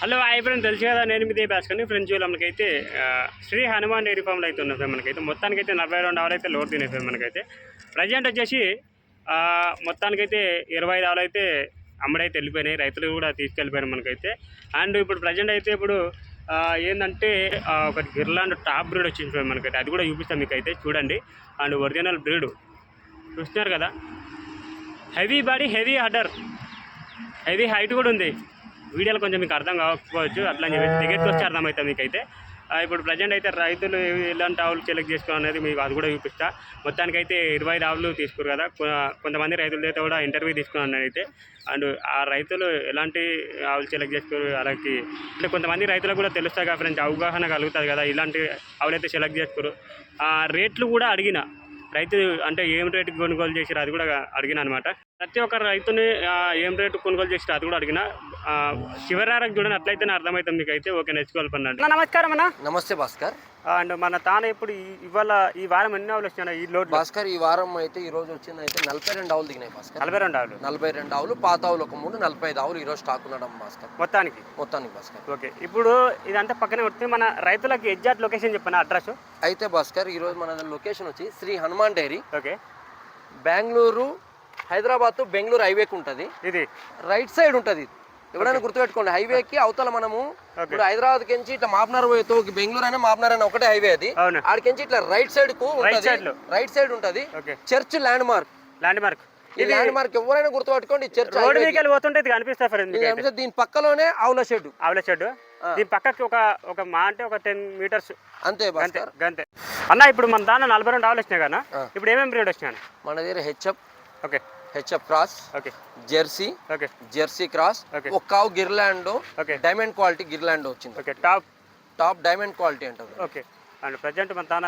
Hello hi friends, తెలుసు కదా నేను మీ భాస్కర్ని. ఫ్రెండ్స్ మనకైతే శ్రీ హనుమాన్ డైరీ ఫామ్లో అయితే ఉన్నాయి ఫ్రెండ్. మనకైతే మొత్తానికైతే 42 ఆవులు అయితే లోడ్ తినే ఫ్రెండ్. మనకైతే ప్రజెంట్ వచ్చేసి మొత్తానికైతే 25 ఆవులు అయితే అమ్మడైతే వెళ్ళిపోయినాయి. రైతులు కూడా తీసుకెళ్ళిపోయారు మనకైతే. అండ్ ఇప్పుడు ప్రజెంట్ అయితే ఇప్పుడు ఏంటంటే ఒకటి గిర్లాండ్ టాప్ బ్రీడ్ వచ్చింది ఫ్రెండ్ మనకైతే. అది కూడా చూపిస్తాం మీకు అయితే, చూడండి. అండ్ ఒరిజినల్ బ్రీడ్ చూస్తున్నారు కదా, heavy body, heavy udder, heavy height కూడా ఉంది. వీడియోలో కొంచెం మీకు అర్థం కాకపోవచ్చు, అట్లా అని చెప్పేసి దగ్గరికి వచ్చి అర్థమవుతుంది మీకైతే. ఇప్పుడు ప్రజెంట్ అయితే రైతులు ఎలాంటి ఆవులు సెలెక్ట్ చేసుకోవాలి అనేది మీకు అది కూడా చూపిస్తా. మొత్తానికైతే 25 ఆవులు తీసుకురు కదా. కొంతమంది రైతుల అయితే కూడా ఇంటర్వ్యూ తీసుకున్నాను అయితే. అండ్ ఆ రైతులు ఎలాంటి ఆవులు సెలెక్ట్ చేసుకోరు అలాగే అంటే కొంతమంది రైతులకు కూడా తెలుస్తాయి కదా ఫ్రెండ్స్, అవగాహన కలుగుతుంది కదా ఇలాంటి ఆవులు అయితే సెలెక్ట్ చేసుకోరు. రేట్లు కూడా అడిగిన రైతు అంటే ఏం రేటుకి కొనుగోలు చేసారు అది కూడా అడిగిన అనమాట. ప్రతి ఒక్క రైతుని ఏం రేటు కొనుగోలు చేసారు అది కూడా అడిగిన. శివరారకు చూడండి, అట్లయితే అర్థమవుతుంది మీకు అయితే. ఓకే, నేర్చుకోవాలన్నాడు. నమస్కారం అన్న. నమస్తే భాస్కర్. అండ్ మన తాను ఇప్పుడు ఇవాళ ఈ వారం ఎన్ని ఆవులు వచ్చినాయి ఈ లోడ్ భాస్కర్? ఈ వారం అయితే ఈ రోజు వచ్చింది అయితే 42 ఆవులు దిగినాయి భాస్కర్. 42 ఆవులు. 42 ఆవులు, పాత ఆవులు ఒక 3, 45 ఆవులు ఈ రోజు స్టాక్ ఉండడం భాస్కర్. మొత్తానికి భాస్కర్. ఓకే, ఇప్పుడు ఇదంతా పక్కనే వస్తుంది. మన రైతులకి ఎగ్జాక్ట్ లొకేషన్ చెప్పాను, అడ్రస్ అయితే భాస్కర్ ఈ రోజు మన లొకేషన్ వచ్చి Shri Hanuman dairy. Okay, Bengaluru Hyderabad to Bengaluru హైవేకి ఉంటుంది. ఇది రైట్ సైడ్ ఉంటుంది. ఎవరైనా గుర్తుపెట్టుకోండి, హైవేకి అవతల మనము ఇప్పుడు హైదరాబాద్ కెంచి ఇట్లా మాప్నార్ పోయేతో బెంగళూరు అయినా మాప్నార్ అయినా ఒకటే హైవే. అది ఆడికెంచి ఇట్లా రైట్ సైడ్ కు రైట్ సైడ్ ఉంటది చర్చ్ ల్యాండ్ మార్క్. ఈ ల్యాండ్ మార్క్ ఎవరైనా గుర్తుపెట్టుకోండి. చర్చ్ పోతుంటే కనిపిస్తుంది. దీని పక్కలోనే ఆవుల షెడ్. దీని పక్కకి ఒక మా అంటే ఒక 10 మీటర్స్ అంతే అంతే అన్న. ఇప్పుడు మన దాని 42 ఆవులు వచ్చినాయి కదా. ఇప్పుడు ఏమేమి బ్రీడ్ వచ్చినాయి మన దగ్గర? HF, okay, HF cross, okay, Jersey, okay, Jersey cross, ఒక కావు గిర్లాండ్, డైమండ్ క్వాలిటీ గిర్లాండ్ వచ్చింది. ఓకే, టాప్ డైమండ్ క్వాలిటీ అంటారు. ఓకే. అండ్ ప్రజెంట్ మన తాన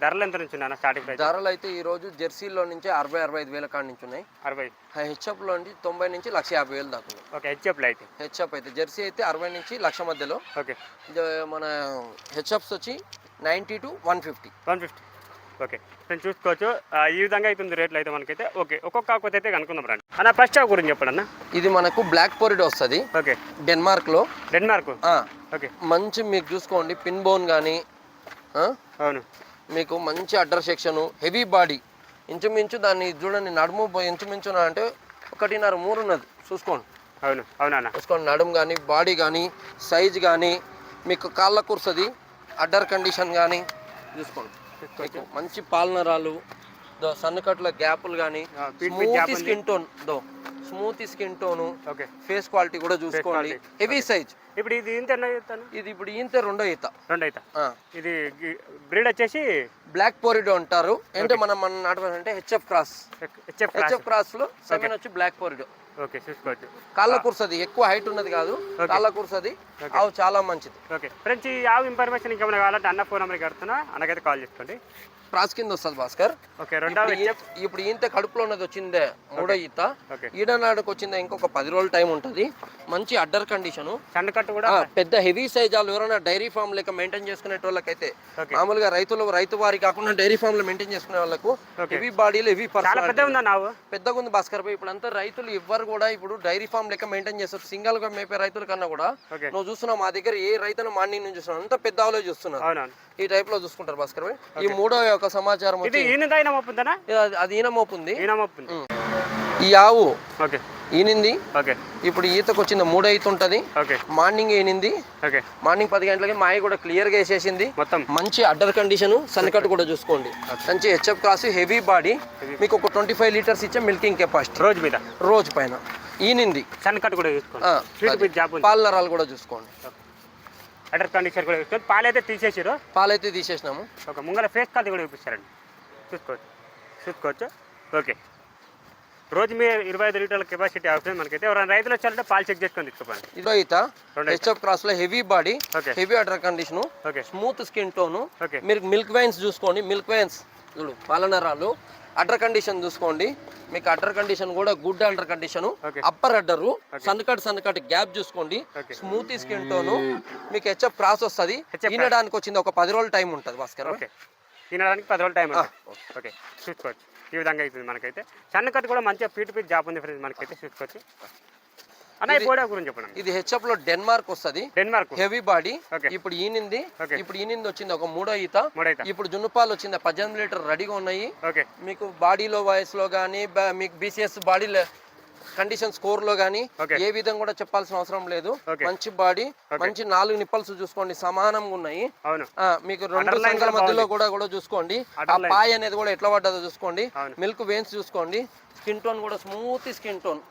ధరలు ఎంత నుంచి ఉన్నాయి స్టార్టింగ్ ప్రైస్? ధరలు అయితే ఈ రోజు జెర్సీలో నుంచి 60-65 వేల కాడి నుంచి ఉన్నాయి. 60. హెచ్ఎఫ్ లో నుంచి 90 నుంచి 1,50,000 దాకా ఉన్నాయి. ఓకే, హెచ్ఎఫ్ అయితే జెర్సీ అయితే 60 నుంచి 1,00,000 మధ్యలో. ఓకే, మన హెచ్ఎఫ్స్ వచ్చి 90 to 150. ఓకే, నేను చూసుకోవచ్చు. ఈ విధంగా అవుతుంది రేట్లు అయితే మనకైతే. ఓకే, ఒక్కొక్క కాకపోతే అయితే కనుక్కుందాం రండి అన్న. ఫస్ట్ ఆవు గురించి చెప్పండి అన్న. ఇది మనకు బ్లాక్ పోరిడ్ వస్తుంది. Okay, Denmark. ఓకే, మంచి మీకు చూసుకోండి, పిన్ బోన్ కానీ అవును, మీకు మంచి అడ్డర్ సెక్షన్, హెవీ బాడీ. ఇంచుమించు దాన్ని చూడండి, నడుము ఇంచుమించు అంటే 1.5-3 ఉన్నది. చూసుకోండి. అవునా చూసుకోండి, నడుము కానీ బాడీ కానీ సైజ్ కానీ మీకు కాళ్ళ కూర్చది, అడ్డర్ కండిషన్ కానీ చూసుకోండి. మీకు మంచి పాలనరాలు, సన్నకట్ల గ్యాపులు కానీ, smooth skin tone, face quality కూడా చూసుకోండి. Heavy size. ఇప్పుడు ఇది ఇప్పుడు ఈంత రెండో ఈత. ఇది బ్రీడ్ వచ్చేసి బ్లాక్ పోరిడో అంటారు. అంటే మనం నాటుకుంటే హెచ్ఎఫ్ క్రాస్ లో 7 వచ్చి బ్లాక్ పోరిడో. ఓకే, చూసుకోవచ్చు. కాళ్ళ కూర్చది, ఎక్కువ హైట్ ఉన్నది కాదు, కాళ్ళ కూర్చది. ఆవు చాలా మంచిది. ఓకే ఫ్రెండ్స్, ఈ ఆవు ఇన్ఫర్మేషన్ ఇంకేమైనా కావాలంటే అన్న ఫోన్ నెంబర్కి కడుతున్నా, అన్నకైతే కాల్ చేసుకోండి. క్రాస్ కింద వస్తుంది భాస్కర్. ఓకే, ఇప్పుడు ఈంత కడుపులో ఉన్నది వచ్చిందే మూడో ఈత. ఈడనాడుకు వచ్చిందే ఇంకొక 10 రోజుల టైం ఉంటుంది. మంచి అడ్డర్ కండిషన్, సన్నకట్టు కూడా పెద్ద హెవీ సైజ్. వాళ్ళు ఎవరైనా డైరీ ఫామ్ లెక్క మెయింటైన్ చేసుకునే వాళ్ళకైతే, మామూలుగా రైతు వారి కాకుండా డైరీ ఫామ్ లో మెయింటైన్ చేసుకునే వాళ్ళకు హెవీ బాడీలు, హెవీ పెద్దగా ఉంది భాస్కర్. ఇప్పుడు అంతా రైతులు ఎవ్వరు కూడా ఇప్పుడు డైరీ ఫామ్ లెక్క మెయింటైన్ చేస్తారు. సింగల్ గా మేపే రైతుల కన్నా కూడా నువ్వు చూస్తున్నావు మా దగ్గర ఏ రైతును మార్నింగ్ నుంచి చూస్తున్నావు అంత పెద్ద ఆవులే చూస్తున్నారు. ఈ టైప్ లో చూసుకుంటారు భాస్కర్. ఈ మూడో యొక్క సమాచారం అది ఈన మోపుంది. ఈ ఆవు ఈనింది. ఇప్పుడు ఈతకు వచ్చింది, 3 ఈత ఉంటది. మార్నింగ్ ఈనింది. మార్నింగ్ 10 గంటలకి మాయ కూడా క్లియర్ గా వేసేసింది. మంచి అడ్డర్ కండిషన్, సన్కట్ కూడా చూసుకోండి. మంచి హెచ్ఎఫ్ క్రాస్, హెవీ బాడీ. మీకు ఒక 25 లీటర్స్ ఇచ్చే మిల్కింగ్ కెపాసిటీ రోజు పైన ఈనింది. సన్కట్ కూడా చూసుకోండి. పాలనరాలు కూడా చూసుకోండి. అడ్డర్ కండిషన్ కూడా చూసుకోండి. పాలైతే తీసేసినాము. ఒక ముంగల ఫేస్ కాల్ కూడా చూపిస్తారండి, చూసుకోవచ్చు. ఓకే, రోజు మీ 25 లీటర్ల కెపాసిటీ అవుతుంది మనకైతే. ఎవరైనా రైతులు వచ్చారంటే పాలు చెక్ చేసుకొని తీసుకోండి. ఇదో ఈత హెచ్ఎఫ్ క్రాస్ లో heavy body, heavy udder condition, smooth skin tone. మీరు మిల్క్ వైన్స్ చూసుకోండి. మిల్క్ వైన్స్ చూడు, పాలనరాలు, అడ్డర్ కండిషన్ చూసుకోండి. మీకు అడ్డర్ కండిషన్ కూడా good udder condition. Upper udder, సన్కట్ గ్యాప్ చూసుకోండి. Smooth skin tone. మీకు హెచ్ఎఫ్ క్రాస్ వస్తుంది. ఈనడానికి వచ్చింది ఒక 10 రోజుల టైం ఉంటుంది భాస్కర్. తినడానికి 10 రోజుల టైం. ఓకే, చూసుకోవచ్చు. ఈ విధంగా అవుతుంది మనకైతే. సన్నకట్టు కూడా మంచిగా పీట్ జాబ్ ఉంది ఫ్రెండ్స్ మనకైతే, చూసుకోవచ్చు. అన్న ఈ పోడా గురించి చెప్పండి. ఇది హెచ్ఎఫ్ లో డెన్మార్క్ వస్తుంది, డెన్మార్క్ హెవీ బాడీ. Okay. ఇప్పుడు ఈనింది Okay. ఇప్పుడు ఈనింది వచ్చింది ఒక మూడో ఈత. ఇప్పుడు జున్నుపాలు వచ్చింది 18 లీటర్ రెడీగా ఉన్నాయి. ఓకే మీకు బాడీలో వయసులో కానీ మీకు బీసీఎస్ బాడీ కండిషన్ స్కోర్ లో గానీ ఏ విధంగా కూడా చెప్పాల్సిన అవసరం లేదు. మంచి బాడీ, మంచి 4 నిప్పల్స్ చూసుకోండి సమానంగా ఉన్నాయి. మీకు 2 సంఖ్యల మధ్యలో కూడా చూసుకోండి. ఆ పాయ్ అనేది కూడా ఎట్లా పడ్డదో చూసుకోండి. మిల్క్ వెయిన్స్ చూసుకోండి. స్కిన్ టోన్ కూడా smooth skin tone,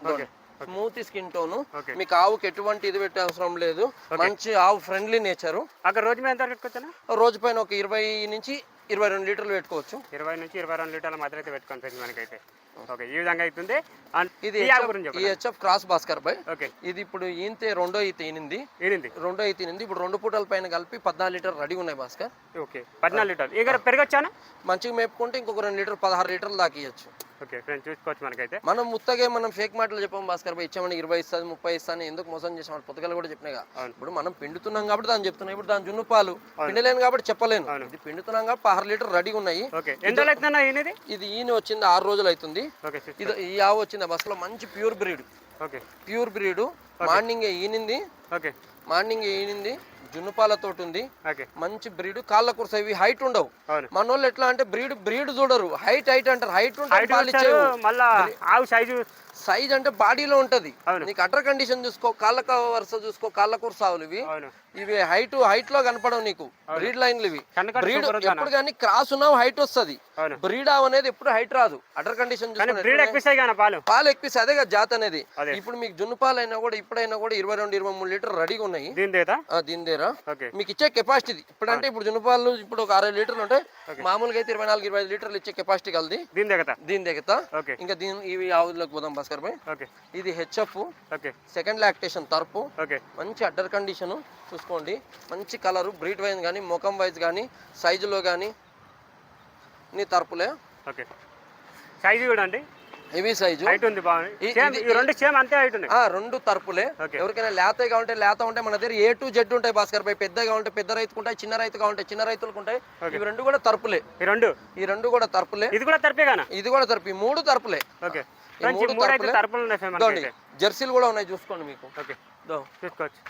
smooth skin tone. మీకు ఆవుకి ఎటువంటి ఇది పెట్టే అవసరం లేదు. మంచి ఆవు ఫ్రెండ్లీ నేచరు. అక్కడ రోజు మీద ఎంత పెట్టుకోవచ్చా? రోజు పైన ఒక 20 నుంచి 22 లీటర్లు పెట్టుకోవచ్చు. 20 నుంచి 22 లీటర్ల మధ్య అయితే పెట్టుకోండి మనకైతే. ఓకే ఈ విధంగా అవుతుంది. ఇది హెచ్ఎఫ్ క్రాస్ భాస్కర్ బాయ్. ఓకే ఇది ఇప్పుడు ఈంతే రెండో ఈత ఈనింది. ఇప్పుడు 2 పూటల పైన కలిపి 14 లీటర్ రెడీ ఉన్నాయి భాస్కర్. ఓకే 14 లీటర్లు ఇక పెరగచ్చానా? మంచిగా మేపుకుంటే ఇంకొక 2 లీటర్ 16 లీటర్లు దాకా ఇవ్వచ్చు. ఓకే ఫ్రెండ్స్ చూసుకోవచ్చు మనకైతే. మనం ముత్తగా మనం ఫేక్ మాటలు చెప్పాం భాస్కర్ బాయ్, ఇచ్చామని 20 ఇస్తుంది 30 ఇస్తాను ఎందుకు మోసం చేసాం పొద్దుగల కూడా చెప్పినాగా. ఇప్పుడు మనం పిండుతున్నాం కాబట్టి దాన్ని చెప్తున్నాం. ఇప్పుడు దాని జున్ను పాలు పిండలేను కాబట్టి చెప్పలేను. ఇది పిండుతున్నాం కాబట్టి 16 లీటర్ రెడీ ఉన్నాయి. ఇది ఈయన వచ్చింది 6 రోజులు అవుతుంది. ఇది ఈ ఆవు వచ్చింది బస్సులో మంచి pure breed. Pure breed. Morning ఈనింది, మార్నింగ్ ఈనింది, జున్నుపాలతోటి ఉంది. మంచి బ్రీడ్. కాళ్ళ కుర్స ఇవి హైట్ ఉండవు. మన వాళ్ళు ఎట్లా అంటే బ్రీడ్ చూడరు, హైట్ అంటారు. హైట్ ఉంటుంది, సైజ్ అంటే బాడీలో ఉంటది. నీకు అటర్ కండిషన్ చూసుకో, కాళ్ళ వరుస చూసుకో, కాళ్ళ కుర్స ఆవులు ఇవి హైట్ లో కనపడవు నీకు. బ్రీడ్ లైన్లు ఇవి. బ్రీడ్ ఎప్పుడు కానీ క్రాస్ ఉన్నావు హైట్ వస్తుంది. బ్రీడ్ ఆవు అనేది ఎప్పుడు హైట్ రాదు. అటర్ కండిషన్ పాలు ఎక్కిస్తాయి. అదే కదా జాత్ అనేది. ఇప్పుడు మీకు జున్ను పాలు అయినా కూడా ఇప్పుడైనా కూడా 22-23 లీటర్ రెడీగా ఉన్నాయి. దీని దగ్గర మీకు ఇచ్చే కెపాసిటీ ఇప్పుడంటే ఇప్పుడు జున్ను పాలు ఇప్పుడు ఒక 60 లీటర్లు ఉంటాయి. మామూలుగా అయితే 24-25 లీటర్లు ఇచ్చే కెపాసిటీ కలది దీని దగ్గర. ఇంకా ఇవి ఆవులకు పోదాం భాస్కర్ భాయ్. ఇది హెచ్ఎఫ్ సెకండ్ లాక్టేషన్ తరపు. మంచి అడ్డర్ కండిషన్ చూసుకోండి. మంచి కలరు, బ్రీడ్ వైజ్ కానీ ముఖం వైజ్ కానీ సైజులో కానీ నీ తరపులే. సైజు చూడండి, హెవీ సైజు. రెండు తరపులే. ఎవరికైనా లేతగా ఉంటే లేత ఉంటే మన దగ్గర A to Z ఉంటాయి భాస్కర్ భాయ్. పెద్దగా ఉంటే పెద్ద రైతుకు ఉంటాయి, చిన్న రైతుగా ఉంటాయి చిన్న రైతులకు ఉంటాయి. ఇవి రెండు కూడా తరపులే. ఈ రెండు కూడా తరపులే. ఇది కూడా తరపి 3 తరపులే. జెర్సీలు కూడా ఉన్నాయి చూసుకోండి. మీకు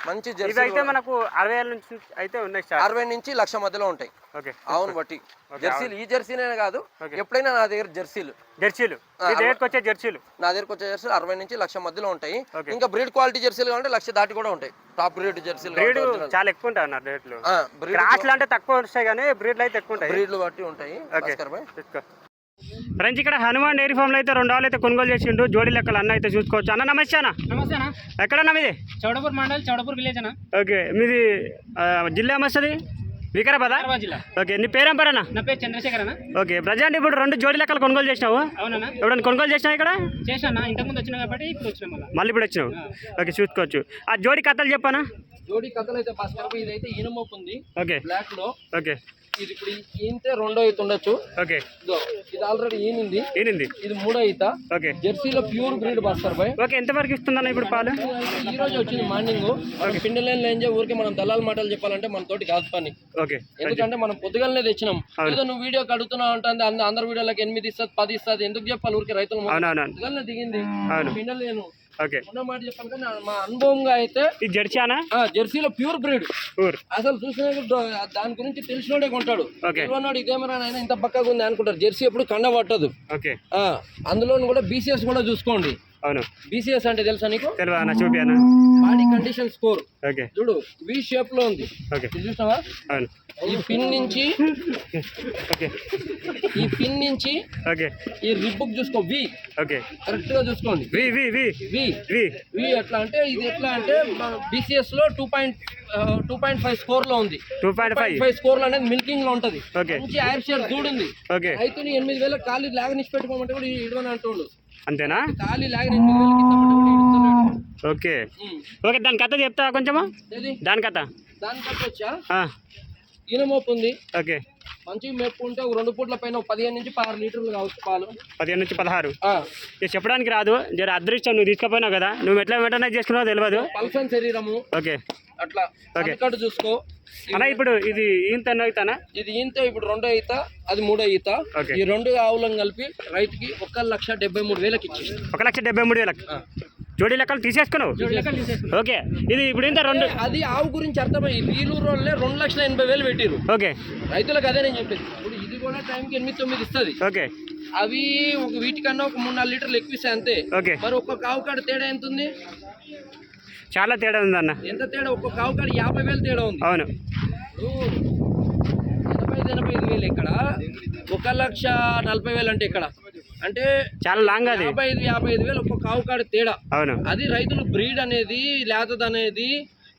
మంచి జెర్సీ అయితే మనకు 60 నుంచి అయితే ఉన్నాయి. 60 నుంచి 1,00,000 మధ్యలో ఉంటాయి అవును బట్టి జెర్సీలు. ఈ జెర్సీనే కాదు, ఎప్పుడైనా నా దగ్గర జెర్సీలు నా దగ్గరకు వచ్చే జెర్సీలు 60 నుంచి 1,00,000 మధ్యలో ఉంటాయి. ఇంకా బ్రీడ్ క్వాలిటీ జెర్సీలు కావాలంటే 1,00,000 దాటి కూడా ఉంటాయి. టాప్ బ్రీడ్ జెర్సీలు చాలా ఎక్కువ ఉంటాయి రేట్లు. అంటే తక్కువ వస్తాయి కానీ బ్రీడ్లు అయితే ఎక్కువ ఉంటాయి. బ్రీడ్లు బట్టి ఉంటాయి. ఫ్రెండ్స్ ఇక్కడ హనుమాన్ డైరీ ఫామ్ లో అయితే 2 ఆవులు అయితే కొనుగోలు చేసిండు. జోడీ లెక్కలు అన్న అయితే చూసుకోవచ్చు. అన్న నమస్తే అన్న. నమస్తే అన్న. ఎక్కడన్నా మీది? చౌడపూర్ మండల్, చౌడపూర్ విలేజ్ అన్న. ఓకే మీది జిల్లా ఏమొస్తుంది? వికారాబాద్ జిల్లా. ఓకే నీ పేరేం పేరు అన్న? నా పేరు చంద్రశేఖర్ అన్న. ఓకే ప్రజెంట్ ఇప్పుడు 2 జోడీ లెక్కలు కొనుగోలు చేసినావు? అవునన్నా. ఎప్పుడన్నా కొనుగోలు చేసినావు ఇక్కడ? చేసినా, ఇంతకుముందు వచ్చినా కాబట్టి ఇప్పుడు వచ్చినా మళ్ళీ ఇప్పుడు వచ్చినావు. ఓకే చూసుకోవచ్చు. ఆ జోడీ కథలు చెప్పానా? జోడీ కథలు అయితే భాస్కర్ ఇదైతే ఈనమోపు ఉంది. ఓకే బ్లాక్ లో. ఓకే ఇది ఇప్పుడు ఈంతే రెండో ఈత ఉండొచ్చు. ఓకే ఇది ఆల్రెడీ ఈనింది. ఇది మూడో ఈత. ఓకే జెర్సీలో ప్యూర్ బ్రీడ్ భాస్కర్ భాయ్. ఓకే ఎంత వరకు ఇస్తుందన్న ఇప్పుడు పాలు? ఈ రోజు వచ్చింది మార్నింగ్. పిండలేని ఊరికే మనం దళాల మాటలు చెప్పాలంటే మన తోటి కాదు పని. ఓకే ఎందుకంటే మనం పొద్దుగాలనే తెచ్చినాం. ఏదో నువ్వు వీడియో కడుగుతున్నావు అంటే అందరు వీడియోలకు 8 ఇస్తుంది 10 ఇస్తుంది ఎందుకు చెప్పాలి ఊరికి రైతులు. పొద్దుగాలనే దిగింది పిండలేను. మాట చెప్పాను కానీ మా అనుభవంగా అయితే ఈ జెర్సీనా జెర్సీలో ప్యూర్ బ్రీడ్. అసలు చూసిన దాని గురించి తెలిసినోడే కొంటాడు. తెలియనోడు ఇదేమరా ఆయన ఇంత పక్కగా ఉంది అనుకుంటారు. జెర్సీ ఎప్పుడు కండ పట్టదు. అందులో కూడా బీసీఎస్ కూడా చూసుకోండి. అవును బీసీఎస్ అంటే తెలుసా నీకు? చూపియానా? బాడీ కండిషన్ స్కోర్ చూడు వి షేప్ లో ఉంది. చూసినావా? ఈ పిన్ నుంచి ఈ రిబ్బుక్ చూసుకో. వి కరెక్ట్ గా చూసుకోండి. వి ఎట్లా అంటే ఇది ఎట్లా అంటే బీసీఎస్ లో 2.5 స్కోర్ లో ఉంది. 2.5 స్కోర్ లో అనేది మిల్కింగ్ లో ఉంటది. మంచి ఐర్ షేర్ చూడుంది. రైతుని 8,000 ఖాళీ లాగనిచ్చి పెట్టుకోమంటే కూడా ఇడవని అంటుండు. అంతేనా? ఖాళీ లాగని 8,000 ఓకే ఓకే దాని కథ చెప్తా కొంచెమా? దాని కథ వచ్చా ఈనమోపు ఉంది. ఓకే మంచిగా మెప్పుకుంటే ఒక 2 పూట్ల పైన 15 నుంచి 16 లీటర్లు కావచ్చు పాలు. 15 నుంచి 16 చెప్పడానికి రాదు. జర అదృష్టం నువ్వు తీసుకుపోయినావు కదా, నువ్వు ఎట్లా మెయింటైన్ చేసుకున్నావు తెలియదు. పల్సన్ శరీరము. ఓకే అట్లా కట్టు చూసుకో అన్న. ఇప్పుడు ఇది ఈంత అవుతానా? ఇది ఈంత ఇప్పుడు రెండో ఈత, అది మూడో ఈత. ఈ 2 ఆవులను కలిపి రైతుకి 1,73,000 ఇచ్చి 1,73,000 జోడీ లెక్కలు తీసేసుకున్నావు. జోడి లెక్కలు తీసేసుకున్నాం. ఓకే, ఇది ఇప్పుడు ఇంత రెండు. అది ఆవు గురించి అర్థమైంది. వీలూరు వాళ్ళే 2,80,000 పెట్టిరు. ఓకే రైతులకు అదే నేను చెప్పేది. ఇప్పుడు ఇది కూడా టైంకి 8-9 ఇస్తుంది. ఓకే అవి ఒక వీటికన్నా ఒక 3-4 లీటర్లు ఎక్కువ ఇస్తాయి అంతే. ఓకే, మరి ఒక్క ఆవు కాడ తేడా ఎంత ఉంది? చాలా తేడా ఉందన్న. ఎంత తేడా? ఒక్కొక్క ఆవు కాడ 50,000 తేడా ఉంది. అవును, 85,000 ఇక్కడ, 1,40,40,000 అంటే ఇక్కడ, అంటే చాలా లాంగ్ అది. 55,000 ఒక్కొక్క ఆవు కాడ తేడా. అవును, అది రైతులు బ్రీడ్ అనేది లేతది అనేది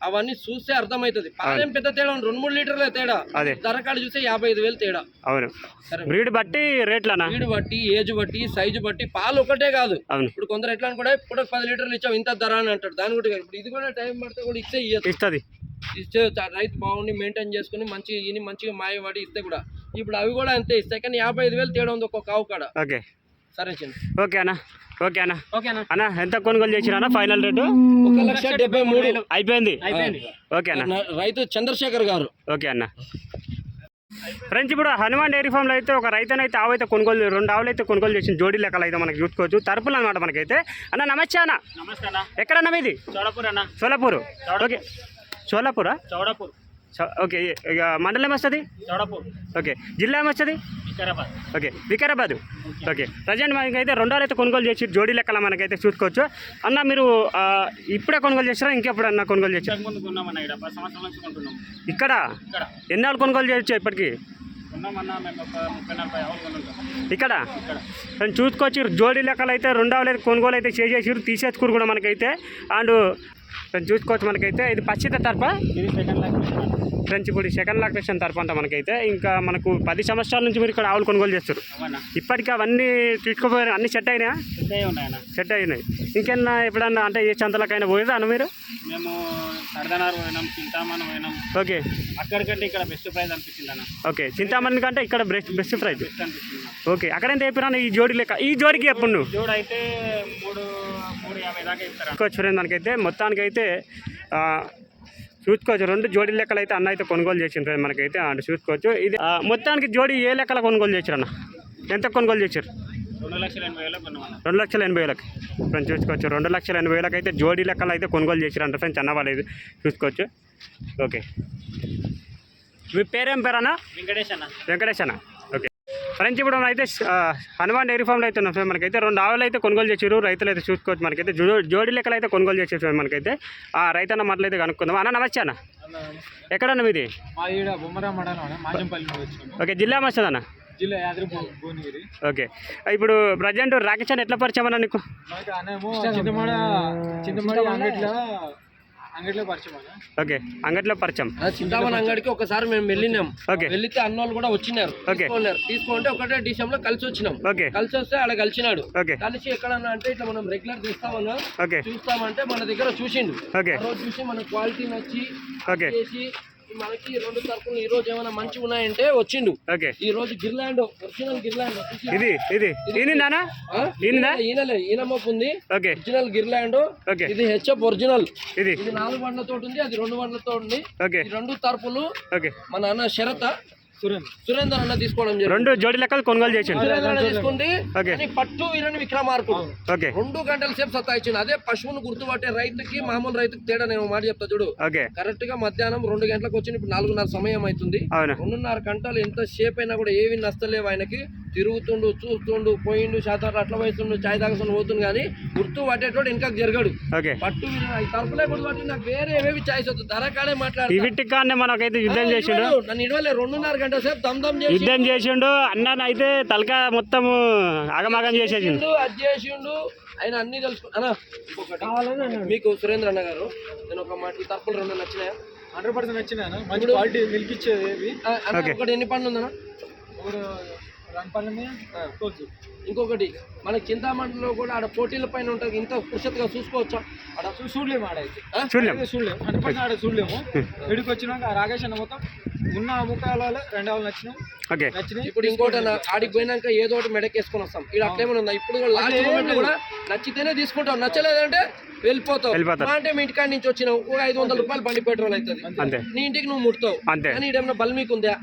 అవన్నీ చూస్తే అర్థమవుతుంది. పాలేం పెద్ద తేడా ఉంది, 2-3 లీటర్ల తేడా. అదే ధర కాడ చూస్తే 55,000 తేడా. అవును, బ్రీడ్ బట్టి రేట్లనా? బ్రీడ్ బట్టి, ఏజ్ బట్టి, సైజు బట్టి. పాలు ఒకటే కాదు. అవును, ఇప్పుడు కొందరు ఎట్లా అనుకుంటే ఇప్పుడు 10 లీటర్లు ఇచ్చావు ఇంత ధర అని అంటాడు. దాని కూడా కాదు. ఇప్పుడు ఇది కూడా టైం పడితే కూడా ఇస్తుంది. ఇస్తే రైతు బాగుండి మెయింటైన్ చేసుకుని మంచిగా మాయవాడి ఇస్తే కూడా. ఇప్పుడు అవి కూడా అంతే ఇస్తాయి, కానీ 55,000 తేడా ఉంది ఒక్కొక్క ఆవు కాడ. ఓకే సరే చిన్న. ఓకే అన్న. ఓకే అన్న. ఓకేనా అన్న ఎంత కొనుగోలు చేసినా ఫైనల్ రేటు? 1,73,000 అయిపోయింది. అయిపోయింది. ఓకే అన్న. రైతు చంద్రశేఖర్ గారు. ఓకే అన్న. ఫ్రెండ్స్, ఇప్పుడు హనుమాన్ డైరీ ఫామ్లో అయితే ఒక రైతునైతే ఆవు అయితే కొనుగోలు, 2 ఆవులు అయితే కొనుగోలు చేసిన జోడీ లెక్కలు అయితే మనకి చూసుకోవచ్చు. తరపులు అనమాట మనకైతే. అన్న నమస్తే అన్న. నమస్తే అన్న. ఎక్కడన్నా మీది? చౌడపూర్ అన్న. సోలాపూర్. ఓకే, సోలాపూరా? చౌడపూర్. ఓకే, ఇక మండలం ఏమొస్తుంది? చౌడపూర్. ఓకే, జిల్లా ఏమొస్తుంది? Vikarabad. Okay, Vikarabad. Okay, present మనకైతే 2 ఆవులు అయితే కొనుగోలు చేసి జోడీ లెక్కల మనకైతే చూసుకోవచ్చు. అన్న మీరు ఇప్పుడే కొనుగోలు చేస్తారా ఇంకెప్పుడు అన్న కొనుగోలు చేశారు? ముందు కొన్నామన్న, ఇక్కడ 10 సంవత్సరాల నుంచి కొంటున్నాం. ఇక్కడ ఎన్ని ఆవులు కొనుగోలు చేయొచ్చు ఇప్పటికి? కొన్నామన్నా మేము ఒక 30-40 ఆవులు కొనుక్కుంటాం ఇక్కడ చూసుకోవచ్చు. జోడీ లెక్కలు అయితే 2 ఆవులు అయితే కొనుగోలు అయితే చేసేసి తీసేసుకుని కూడా మనకైతే. అండ్ చూసుకోవచ్చు మనకైతే ఇది పచ్చిత తరప. ఇది సెకండ్ లాక్. ఫ్రెండ్స్, ఇప్పుడు సెకండ్ లాక్టేషన్ తరపు అంట మనకైతే. ఇంకా మనకు 10 సంవత్సరాల నుంచి మీరు ఇక్కడ ఆవులు కొనుగోలు చేస్తారు. అవునా? ఇప్పటికీ అవన్నీ తీసుకుపోయారు, అన్ని సెట్ అయినా? ఉన్నాయన్న. సెట్ అయినాయి. ఇంకెన్నా ఎప్పుడన్నా అంటే ఏ చంతలకైనా పోయేదా అన్న మీరు? మేము సరదానారు పోయినాం, చింతామణి పోయినాం. ఓకే, అక్కడికంటే ఇక్కడ బెస్ట్ ప్రైస్ అనిపించింది అన్న. ఓకే, చింతామణి కంటే ఇక్కడ బెస్ట్ ప్రైజ్. బెస్ట్ అనిపించింది. ఓకే, అక్కడైతే చెప్పినా ఈ జోడి లెక్క. ఈ జోడికి ఎప్పుడు నువ్వు జోడు అయితే 350 దాకా ఇస్తారు. చూసుకోవచ్చు ఫ్రెండ్, మనకైతే మొత్తానికైతే చూసుకోవచ్చు 2 జోడీ లెక్కలు అయితే అన్న అయితే కొనుగోలు చేసిండ్రు మనకైతే. అంటే చూసుకోవచ్చు ఇది మొత్తానికి జోడీ ఏ లెక్కల కొనుగోలు చేశారు అన్న? ఎంత కొనుగోలు చేశారు? 2,80,000 కొన్నామన్న. 2,80,000 ఫ్రెండ్స్ చూసుకోవచ్చు. 2,80,000 అయితే జోడీ లెక్కలు అయితే కొనుగోలు చేశారంట ఫ్రెండ్స్ అన్న వాళ్ళు చూసుకోవచ్చు. ఓకే, మీ పేరేం పేరు అన్న? వెంకటేష్ అన్న. వెంకటేష్ అన్న. ఓకే ఫ్రెండ్స్, ఇప్పుడు అయితే హనుమాన్ డైరీ ఫామ్లో అయితే ఉన్నాం ఫ్రెండ్. మనకైతే 2 ఆవులు అయితే కొనుగోలు చేసారు రైతులు అయితే చూసుకోవచ్చు. మనకైతే జోడీ లెక్కలు అయితే కొనుగోలు చేసేసారు మనకైతే. ఆ రైతన్న మాటలు అయితే కనుక్కుందాం. అన్న నమస్తే అన్న. ఎక్కడన్నా మీది? ఓకే, జిల్లా వస్తుంది అన్న? జిల్లా యాదగిరి భువనగిరి. ఓకే, ఇప్పుడు ప్రజెంట్ రాకేష్ అని ఎట్లా పరిచయం అన్న నీకు? ఓకే, అంగట్లో పరిచయం. చింతామణి అంగడికి ఒకసారి మేము వెళ్ళినాం. ఓకే, వెళ్తే అన్నోళ్ళు కూడా వచ్చినారు. తీసుకుంటే ఒకటే డిసెంబర్ కలిసి వచ్చినాం. ఓకే, కలిసి వస్తే ఆడ కలిసినాడు. ఓకే, కలిసి ఎక్కడన్నా అంటే ఇట్లా మనం రెగ్యులర్ తీస్తామన్నా, ఓకే, చూస్తామంటే మన దగ్గర చూసిండు. ఓకే, రోజు చూసి మన క్వాలిటీ నచ్చి ఓకే చేసి మనకి 2 తరపులు ఈ రోజు ఏమైనా మంచిగా ఉన్నాయంటే వచ్చిండు. ఓకే, ఈ రోజు గిర్లాండ్, ఒరిజినల్ గిర్లాండ్. ఇది ఈయననా? ఈయన మోపు ఉంది. ఓకే, ఒరిజినల్ గిర్లాండ్. ఓకే, ఇది హెచ్ఎఫ్ ఒరిజినల్. ఇది 4 బండ్లతో ఉంది, అది 2 బండ్లతో ఉంది. ఓకే, ఈ 2 తరపులు ఓకే మన అన్న శరత్ సురేందర్ అన్న తీసుకోవడం జరిగింది. 2 జోడీ లెక్కలు కొనుగోలు చేసిండు. సురేందర్ అన్న తీసుకుంది. ఓకే, కానీ పట్టు వీరని విక్రమార్కుడు ఓకే 2 గంటల సేపు సత్తాయించింది. అదే పశువును గుర్తుపట్టే రైతుకి మామూలు రైతుకి తేడా నేను మాట చెప్తా చూడు. ఓకే, కరెక్ట్ గా మధ్యాహ్నం 2 గంటలకు వచ్చింది. ఇప్పుడు 4:30 సమయం అవుతుంది. అవును, 2:30 గంటలు ఎంత సేపు అయినా కూడా ఏవి నష్టలేవు ఆయనకి. తిరుగుతుండు, చూస్తుండు, పోయిండు, శాతం అట్లా వయసుండు, చాయ్ తాగుతుండు, పోతుంది. కానీ గుర్తు పట్టేటోడు ఇంకా జరగడు. ఓకే, పట్టు తరపులే గుర్తుపట్టి నాకు వేరే ఏవేవి చాయిస్ వద్దు. ధర కాడే మాట్లాడు. మనకైతే యుద్ధం చేసిండు. నన్ను ఇడవలే 2:30 గంటల సేపు దమ్ యుద్ధం చేసిండు అన్న. అయితే తలకా మొత్తము ఆగమాగం చేసేసిండు. అది చేసిండు. ఆయన అన్ని తెలుసు అన్న. ఇంకొకటి మీకు సురేంద్ర అన్న గారు, నేను ఒక మాట, ఈ తప్పులు 2 నచ్చినాయా? 100% నచ్చినాయా? మంచి క్వాలిటీ మిల్క్ ఇచ్చేది. ఒకటి ఎన్ని పండ్లు ఉందన్నా? ఇంకొకటి మన చింతామణిలో కూడా ఆడ పోటీల పైన ఉంటుంది. ఇంత పురుషత్తుగా చూసుకోవచ్చా? ఆడ చూడలేము. చూడలేము 100% ఆడ చూడలేము. ఇడికి వచ్చినాక రాకేష్ అన్న మొత్తం ఉన్న ముఖాలలో 2 ఆవులు నచ్చినాయి. ఇప్పుడు ఇంకోటి అన్న, ఆడికి పోయినాక ఏదో ఒకటి మెడకేసుకొని వస్తాం. ఇక్కడ అట్లేమని ఉందా? ఇప్పుడు లాస్ట్ మూమెంట్ కూడా నచ్చితేనే తీసుకుంటాం, నచ్చలేదంటే వెళ్ళిపోతావు. అంటే మీ ఇంటికాడ నుంచి వచ్చినావు, ఒక 500 రూపాయలు బండి పెట్రోల్ అవుతుంది, అంతే. నీ ఇంటికి నువ్వు ముడతావు. అంతే. కానీ ఈడేమన్నా బల్మీకి ఉందా?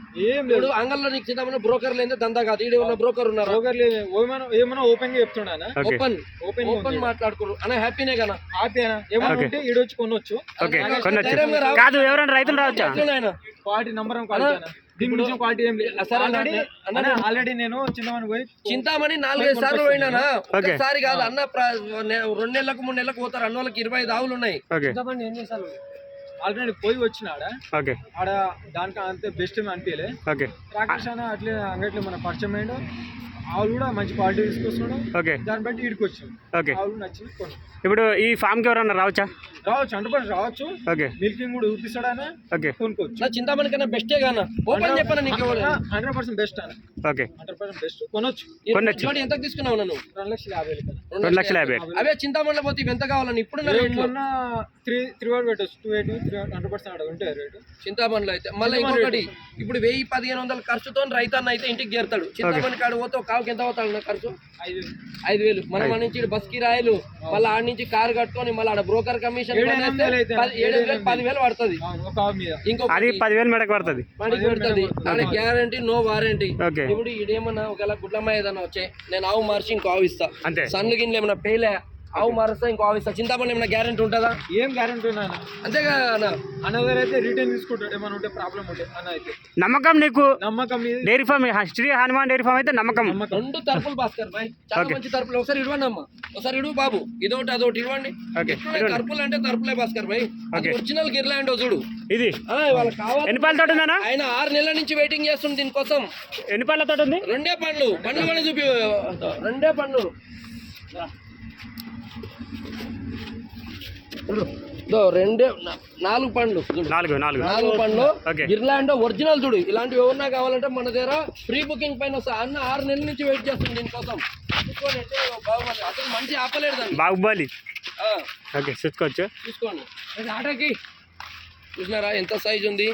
ఇప్పుడు అంగల్లో నీకు చిన్న బ్రోకర్ లేదే దందా కాదు, ఈడేమన్నా బ్రోకర్ ఉన్నారు. ఏమన్నా ఓపెన్ గా చెప్తున్నా, ఓపెన్ మాట్లాడుకోరు అన్న. హ్యాపీనే కదా? హ్యాపీనా? ఏమన్నా ఉంటే ఈడొచ్చి కొనొచ్చు. కాదు ఎవరైనా రైతులు రావచ్చా? క్వాలిటీ నంబర్ దీని గురించి క్వాలిటీ ఏం లేదు. ఆల్రెడీ నేను చింతామణి 4-5 సార్లు పోయినానా, ఒకసారి కాదు అన్న. 2 నెలలకు 3 నెలలకు పోతారు అన్న వాళ్ళకి. 25 ఆవులు ఉన్నాయి. చింతామణి ఏం చేశారు, ఆల్రెడీ పోయి వచ్చినాడ ఆడ దానికి అంతే బెస్ట్ అనిపించలే. రాకేష్ అన్న అట్లే అంగట్లో మన పరిచయం అయ్యాడు, ఆవులు కూడా మంచి క్వాలిటీ తీసుకొస్తున్నాడు, దాన్ని బట్టి ఈడికి వచ్చాడు, ఆవులు నచ్చి కొను. ఇప్పుడు ఈ ఫామ్ కి ఎవరన్నా రావచ్చా? రావచ్చు, 100% రావచ్చు. మిల్కింగ్ కూడా చూపిస్తాడా, కొనుక్కోవచ్చు. చింతామణి కన్నా బెస్టే గానా? ఓపెన్ చెప్పాను నీకు, 100% బెస్ట్ అన్న. 100% బెస్ట్ కొనొచ్చు. ఎంత తీసుకున్నావు నన్ను? 2,50,000. 2,50,000. అవే చింతామణిలో పోతే ఎంత కావాలని ఇప్పుడు 3 వరకు పెట్టచ్చు. 280 100% ఉంటే రేటు చింతామణిలో అయితే. మళ్ళీ ఇంకొకటి, ఇప్పుడు 1000-1500 ఖర్చుతో రైతన్న అయితే ఇంటికి చేరుతాడు. చింతామణి కాడ పోతే ఒక కావుకి ఎంత అవుతాడు ఖర్చు? 5,000. మనం మన నుంచి బస్ కిరాయిలు, మళ్ళీ ఆడ నుంచి కారు కట్టుకొని మళ్ళీ ఆడ బ్రోకర్ కమిషన్ 7,000-10,000 పడుతుంది. అది 10,000 మెడకు పడుతుంది. ఆడ గ్యారంటీ నో వారంటీ. ఇప్పుడు ఇదేమన్నా ఒకవేళ గుడ్లమ్మ ఏదన్నా వచ్చే, నేను ఆవు మార్చి ఇంకో ఆవు ఇస్తా, సన్లు గిన్నెలు ఏమన్నా పేలే ఆవు మారుస్తా ఇంకో ఆవు ఇస్తా. చింతామణి ఏమన్నా గ్యారంటీ ఉంటుందా? ఏం గ్యారంటీ ఉన్నా అంతేగా అన్నగారు అయితే రిటర్న్ తీసుకుంటాడు ఏమైనా ఉంటే ప్రాబ్లం ఉంటే. అన్న అయితే నమ్మకం నీకు, నమ్మకం dairy farm Shri Hanuman dairy farm అయితే నమ్మకం. 2 తరపులు భాస్కర్ భాయ్, చాలా మంచి తరపులు. ఒకసారి ఇవ్వండి అమ్మ, ఒకసారి ఇడువు బాబు, ఇదొకటి అదొకటి ఇవ్వండి. తరపులు అంటే తరపులే భాస్కర్ భాయ్, ఒరిజినల్ గిర్లాండ్ చూడు ఇది. వాళ్ళకి కావాలి. ఎన్ని పళ్ళతో ఉందన్నా? ఆయన 6 నెలల నుంచి వెయిటింగ్ చేస్తుంది దీనికోసం. ఎన్ని పళ్ళతో ఉంది? 2 పండ్లు పండ్లు చూపి, 2 పండ్లు. 4 పండ్లు, 4 పండ్లు గిర్లాండ్ ఒరిజినల్ చూడు. ఇలాంటివి ఎవరన్నా కావాలంటే మన దగ్గర ప్రీ బుకింగ్ పైన వస్తా. అన్న 6 నెలల నుంచి వెయిట్ చేస్తుంది దీనికోసం. అసలు మంచి ఆపలేడు దాన్ని. బాహుబలి చూసుకోవచ్చు, చూసుకోండి. ఆటకి చూసినారా ఎంత సైజ్ ఉంది?